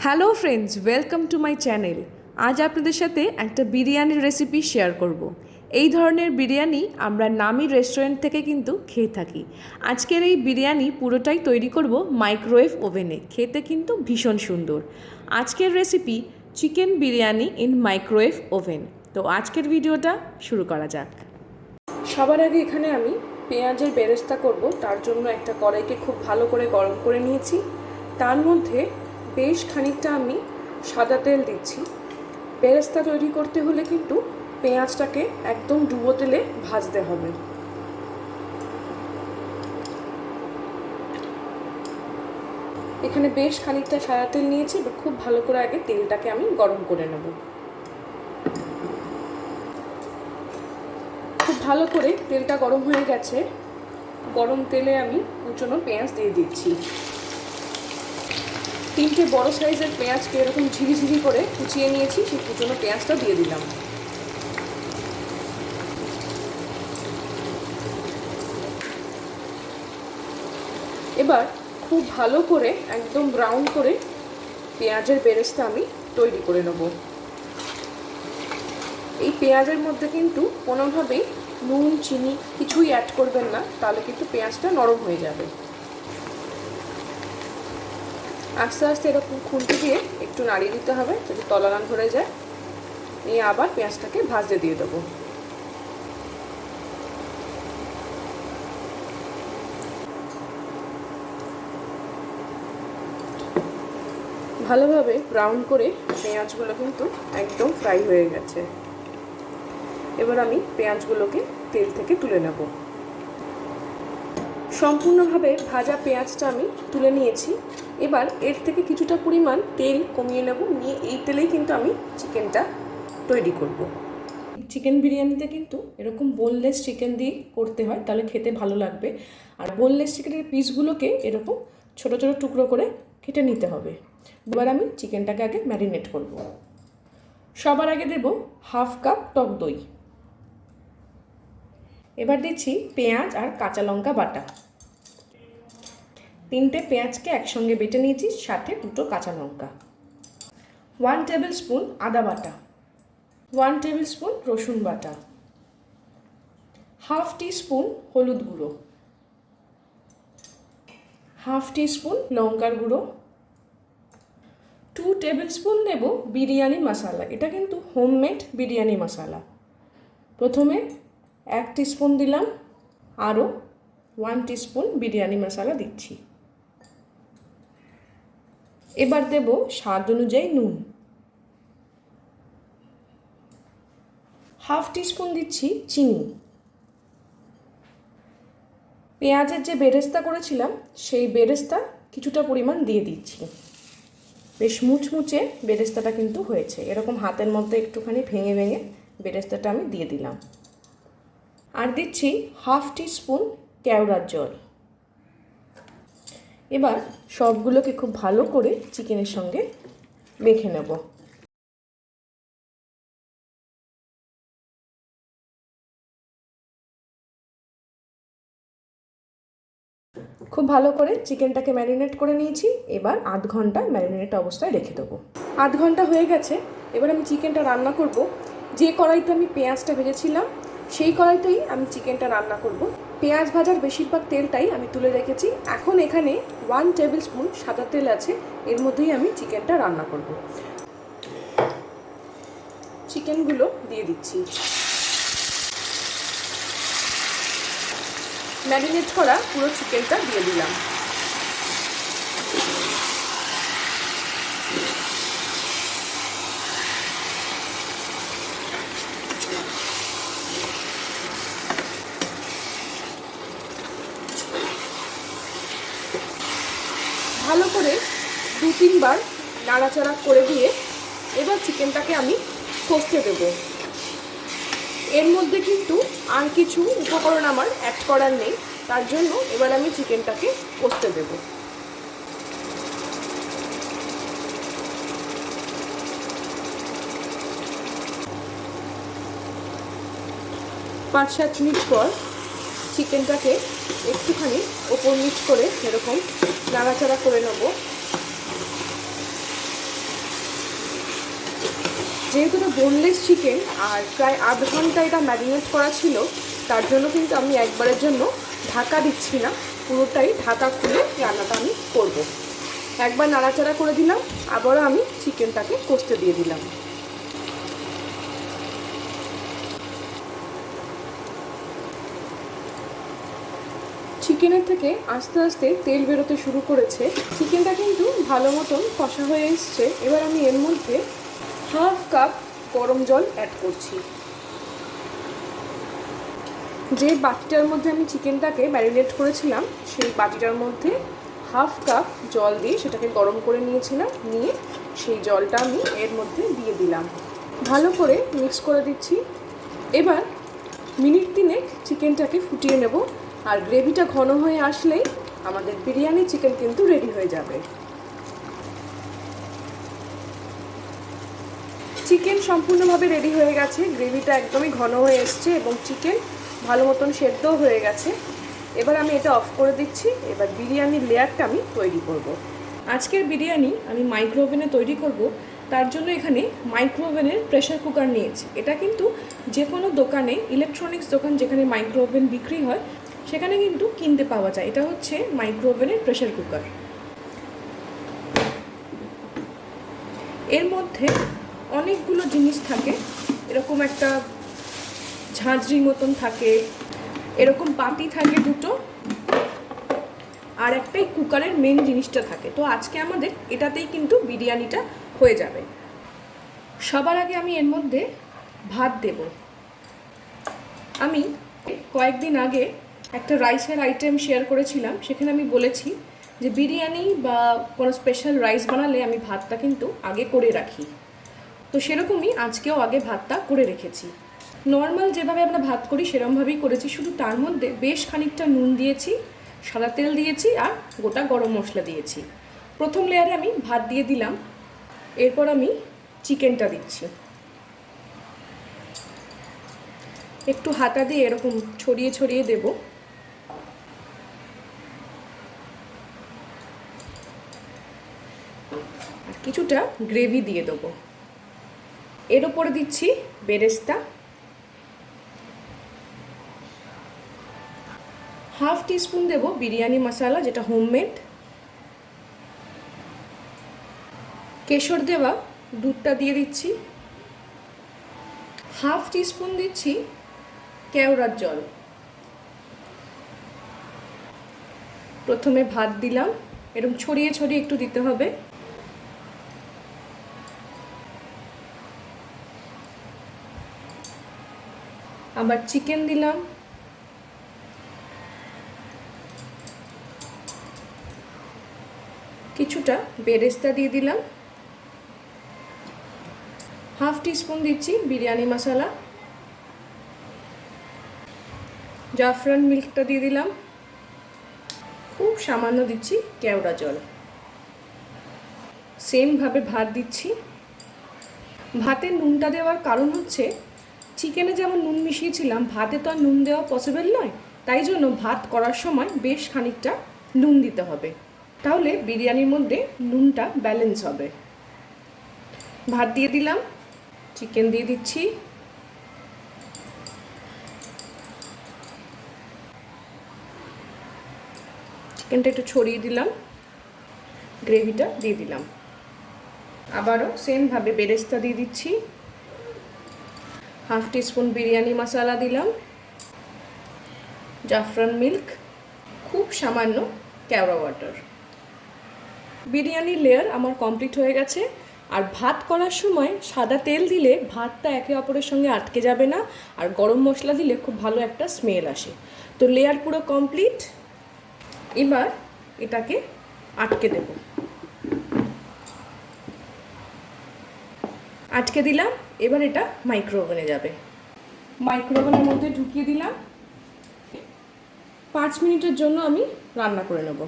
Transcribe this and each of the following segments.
Hello friends, welcome to my channel. আজ আপনাদের সাথে একটা বিরিয়ানির রেসিপি শেয়ার করব। এই ধরনের বিরিয়ানি আমরা নামি রেস্টুরেন্ট থেকে কিন্তু খেয়ে থাকি। আজকের এই বিরিয়ানি পুরোটাই তৈরি করব মাইক্রোওয়েভ ওভেনে। খেতে কিন্তু ভীষণ সুন্দর। আজকের recipe chicken biryani in microwave oven. তো আজকের ভিডিওটা শুরু করা যাক। সবার আগে এখানে আমি পেঁয়াজের বেরেস্তা করব। তার জন্য একটা কড়াইকে খুব ভালো করে গরম করে নিয়েছি। তার মধ্যে বেশ খানিকটা আমি সাদা তেল দিচ্ছি। বেরেস্তা তৈরি করতে হলে কিন্তু পেঁয়াজটাকে একদম ডুবো তেলে ভাজতে হবে। এখানে বেশ খানিকটা সাদা তেল নিয়েছি। খুব ভালো করে আগে তেলটাকে আমি গরম করে নেব। খুব ভালো করে তেলটা গরম হয়ে গেছে। গরম তেলে আমি কুচনো পেঁয়াজ দিয়ে দিচ্ছি। 3টে বড় সাইজের পেঁয়াজকে এরকম ঝিরিঝিরি করে কুচিয়ে নিয়েছি। সেই কুচনো পেঁয়াজটা দিয়ে দিলাম। এবার খুব ভালো করে একদম ব্রাউন করে পেঁয়াজের বেরেস্তা আমি তৈরি করে নেব। এই পেঁয়াজের মধ্যে কিন্তু কোনোভাবেই নুন চিনি কিছুই অ্যাড করবেন না, তাহলে কিন্তু পেঁয়াজটা নরম হয়ে যাবে। আস্তে আস্তে এরকম খুন্তি দিয়ে একটু নাড়িয়ে দিতে হবে যাতে তলা না ধরে যায়। নিয়ে আবার পেঁয়াজটাকে ভাজতে দিয়ে দেবো। ভালোভাবে ব্রাউন করে পেঁয়াজগুলো কিন্তু একদম ফ্রাই হয়ে গেছে। এবার আমি পেঁয়াজগুলোকে তেল থেকে তুলে নেব। সম্পূর্ণভাবে ভাজা পেঁয়াজটা আমি তুলে নিয়েছি। এবার এর থেকে কিছুটা পরিমাণ তেল কমিয়ে নেব। নিয়ে এই তেলেই কিন্তু আমি চিকেনটা তৈরি করব। চিকেন বিরিয়ানিতে কিন্তু এরকম বোনলেস চিকেন দিয়ে করতে হয়, তাহলে খেতে ভালো লাগবে। আর বোনলেস চিকেনের পিসগুলোকে এরকম ছোট ছোট টুকরো করে কেটে নিতে হবে। এবার আমি চিকেনটাকে আগে ম্যারিনেট করব। সবার আগে দেব হাফ কাপ টক দই। এবার দিচ্ছি পেঁয়াজ আর কাঁচা লঙ্কা বাটা। 3টে পেঁয়াজকে একসঙ্গে বেটে নিয়েছি, সাথে 2টো কাঁচা লঙ্কা। 1 টেবিল স্পুন আদা বাটা, 1 টেবিল স্পুন রসুন বাটা, হাফ টিস্পুন হলুদ গুঁড়ো, হাফ টিস্পুন লঙ্কার গুঁড়ো, 2 টেবিল স্পুন দেব বিরিয়ানি মশলা। এটা কিন্তু হোমমেড বিরিয়ানি মশলা। প্রথমে 1 টিস্পুন দিলাম, আরও 1 টিস্পুন বিরিয়ানি মশলা দিচ্ছি। এবার দেব স্বাদ অনুযায়ী নুন। হাফ টিস্পুন দিচ্ছি চিনি। পেঁয়াজের যে বেরেস্তা করেছিলাম সেই বেরেস্তা কিছুটা পরিমাণ দিয়ে দিচ্ছি। বেশ মুচমুচে বেরেস্তাটা কিন্তু হয়েছে। এরকম হাতের মধ্যে একটুখানি ভেঙে ভেঙে বেরেস্তাটা আমি দিয়ে দিলাম। আর দিচ্ছি হাফ টিস্পুন কেওড়ার জল। এবার সবগুলোকে খুব ভালো করে চিকেনের সঙ্গে মেখে নেব। খুব ভালো করে চিকেনটাকে ম্যারিনেট করে নিয়েছি। এবার আধ ঘন্টা ম্যারিনেট অবস্থায় রেখে দেবো। আধ ঘন্টা হয়ে গেছে। এবার আমি চিকেনটা রান্না করব। যে কড়াইতে আমি পেঁয়াজটা ভেজেছিলাম সেই কড়াইতেই আমি চিকেনটা রান্না করব। পেঁয়াজ ভাজার বেশিরভাগ তেলটাই আমি তুলে রেখেছি। এখন এখানে 1 টেবিল স্পুন সাদা তেল আছে, এর মধ্যেই আমি চিকেনটা রান্না করব। চিকেনগুলো দিয়ে দিচ্ছি। ম্যারিনেট করা পুরো চিকেনটা দিয়ে দিলাম। ভালো করে 2-3 বার নাড়াচাড়া করে দিয়ে এবার চিকেনটাকে আমি কষতে দেব। এর মধ্যে কিন্তু আর কিছু উপকরণ আমার অ্যাড করার নেই, তার জন্য এবার আমি চিকেনটাকে কষতে দেব। 5-7 মিনিট পর চিকেনটাকে একটুখানি ওপর নিচ করে এরকম নাড়াচাড়া করে নেব। যেহেতু এটা বোনলেস চিকেন আর প্রায় 8 ঘন্টা এটা ম্যারিনেট করা ছিল, তার জন্য কিন্তু আমি একবারের জন্য ঢাকা দিচ্ছি না, পুরোটাই ঢাকা খুলে রান্নাটা আমি করব। একবার নাড়াচাড়া করে দিলাম, আবারও আমি চিকেনটাকে কষতে দিয়ে দিলাম। চিকেনের থেকে আস্তে আস্তে তেল বেরোতে শুরু করেছে। চিকেনটা কিন্তু ভালো মতন কষা হয়ে এসছে। এবার আমি এর মধ্যে হাফ কাপ গরম জল অ্যাড করছি। যে বাটিটার মধ্যে আমি চিকেনটাকে ম্যারিনেট করেছিলাম, সেই বাটিটার মধ্যে হাফ কাপ জল দিয়ে সেটাকে গরম করে নিয়েছিলাম। নিয়ে সেই জলটা আমি এর মধ্যে দিয়ে দিলাম, ভালো করে মিক্স করে দিচ্ছি। এবার মিনিট 3 চিকেনটাকে ফুটিয়ে নেব, আর গ্রেভিটা ঘন হয়ে আসলেই আমাদের বিরিয়ানি চিকেন কিন্তু রেডি হয়ে যাবে। চিকেন সম্পূর্ণভাবে রেডি হয়ে গেছে, গ্রেভিটা একদমই ঘন হয়ে এসছে এবং চিকেন ভালো মতন সেদ্ধও হয়ে গেছে। এবার আমি এটা অফ করে দিচ্ছি। এবার বিরিয়ানির লেয়ারটা আমি তৈরি করব। আজকের বিরিয়ানি আমি মাইক্রো ওভেনে তৈরি করব, তার জন্য এখানে মাইক্রো ওভেনের প্রেশার কুকার নিয়েছি। এটা কিন্তু যে কোনো দোকানে, ইলেকট্রনিক্স দোকান যেখানে মাইক্রো ওভেন বিক্রি হয়, সেখানে কিন্তু কিনতে পাওয়া যায়। এটা হচ্ছে মাইক্রো ওভেনের প্রেশার কুকার। এর মধ্যে অনেকগুলো জিনিস থাকে, এরকম একটা ঝাঁঝরি মতন থাকে, এরকম পাতি থাকে দুটো, আর একটাই কুকারের মেন জিনিসটা থাকে। তো আজকে আমাদের এটাতেই কিন্তু বিরিয়ানিটা হয়ে যাবে। সবার আগে আমি এর মধ্যে ভাত দেব। আমি কয়েকদিন আগে একটা রাইসের আইটেম শেয়ার করেছিলাম, সেখানে আমি বলেছি যে বিরিয়ানি বা কোনো স্পেশাল রাইস বানালে আমি ভাতটা কিন্তু আগে করে রাখি। তো সেরকমই আজকেও আগে ভাতটা করে রেখেছি। নর্মাল যেভাবে আমরা ভাত করি সেরকমভাবেই করেছি, শুধু তার মধ্যে বেশ খানিকটা নুন দিয়েছি, সাদা তেল দিয়েছি আর গোটা গরম মশলা দিয়েছি। প্রথম লেয়ারে আমি ভাত দিয়ে দিলাম, এরপর আমি চিকেনটা দিচ্ছি। একটু হাতা দিয়ে এরকম ছড়িয়ে ছড়িয়ে দেব। আর কিছুটা গ্রেভি দিয়ে দেবো। এর ওপরে দিচ্ছি বেরেস্তা, হাফ টিস্পুন দেব বিরিয়ানি মশলা যেটা হোমমেড, কেশর দেওয়া দুধটা দিয়ে দিচ্ছি, হাফ টিস্পুন দিচ্ছি কেওড়ার জল। প্রথমে ভাত দিলাম, এরকম ছড়িয়ে ছড়িয়ে একটু দিতে হবে। আবার চিকেন দিলাম, কিছুটা বেরেস্তা দিয়ে দিলাম, হাফ টিস্পুন দিচ্ছি বিরিয়ানি মশলা, জাফরান মিল্কটা দিয়ে দিলাম, খুব সামান্য দিচ্ছি কেওড়া জল। সেমভাবে ভাত দিচ্ছি। ভাতে নুনটা দেওয়ার কারণ হচ্ছে চিকেনে যেমন নুন মিশিয়েছিলাম, ভাতে তো আর নুন দেওয়া পসিবল নয়, তাই জন্য ভাত করার সময় বেশ খানিকটা নুন দিতে হবে, তাহলে বিরিয়ানির মধ্যে নুনটা ব্যালেন্স হবে। ভাত দিয়ে দিলাম, চিকেন দিয়ে দিচ্ছি, চিকেনটা একটু ছড়িয়ে দিলাম, গ্রেভিটা দিয়ে দিলাম। আবারও সেমভাবে বেরেস্তা দিয়ে দিচ্ছি, হাফ টিস্পুন বিরিয়ানি মশলা দিলাম, জাফরান মিল্ক, খুব সামান্য কেওড়া ওয়াটার। বিরিয়ানির লেয়ার আমার কমপ্লিট হয়ে গেছে। আর ভাত করার সময় সাদা তেল দিলে ভাতটা একে অপরের সঙ্গে আটকে যাবে না, আর গরম মশলা দিলে খুব ভালো একটা স্মেল আসে। তো লেয়ার পুরো কমপ্লিট। এবার এটাকে আটকে দেব। আটকে দিলাম। এবার এটা মাইক্রো ওভেনে যাবে। মাইক্রো ওভেনের মধ্যে ঢুকিয়ে দিলাম। 5 মিনিটের জন্য আমি রান্না করে নেব।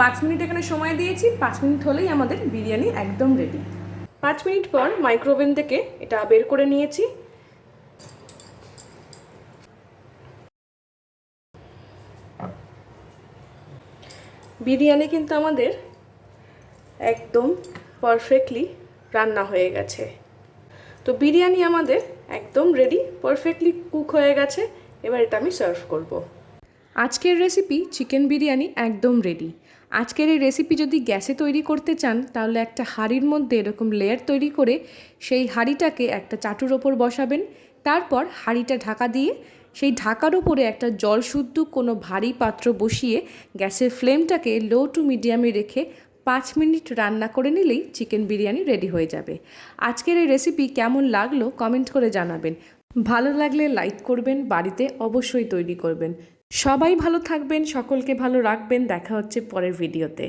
5 মিনিট এখানে সময় দিয়েছি। 5 মিনিট হলেই আমাদের বিরিয়ানি একদম রেডি। 5 মিনিট পর মাইক্রো ওভেন থেকে এটা বের করে নিয়েছি। বিরিয়ানি কিন্তু আমাদের একদম পারফেক্টলি রান্না হয়ে গেছে। তো বিরিয়ানি আমাদের একদম রেডি, পারফেক্টলি কুক হয়ে গেছে। এবার এটা আমি সার্ভ করব। আজকের রেসিপি চিকেন বিরিয়ানি একদম রেডি। আজকের এই রেসিপি যদি গ্যাসে তৈরি করতে চান তাহলে একটা হাঁড়ির মধ্যে এরকম লেয়ার তৈরি করে সেই হাঁড়িটাকে একটা চাটুর ওপর বসাবেন। তারপর হাঁড়িটা ঢাকা দিয়ে সেই ঢাকার ওপরে একটা জলশুদ্ধ কোনো ভারী পাত্র বসিয়ে গ্যাসের ফ্লেমটাকে লো টু মিডিয়ামে রেখে 5 মিনিট রান্না করে নিলেই চিকেন বিরিয়ানি রেডি হয়ে যাবে। আজকের এই রেসিপি কেমন লাগলো কমেন্ট করে জানাবেন। ভালো লাগলে লাইক করবেন, বাড়িতে অবশ্যই তৈরি করবেন। সবাই ভালো থাকবেন, সকলকে ভালো রাখবেন। দেখা হচ্ছে পরের ভিডিওতে।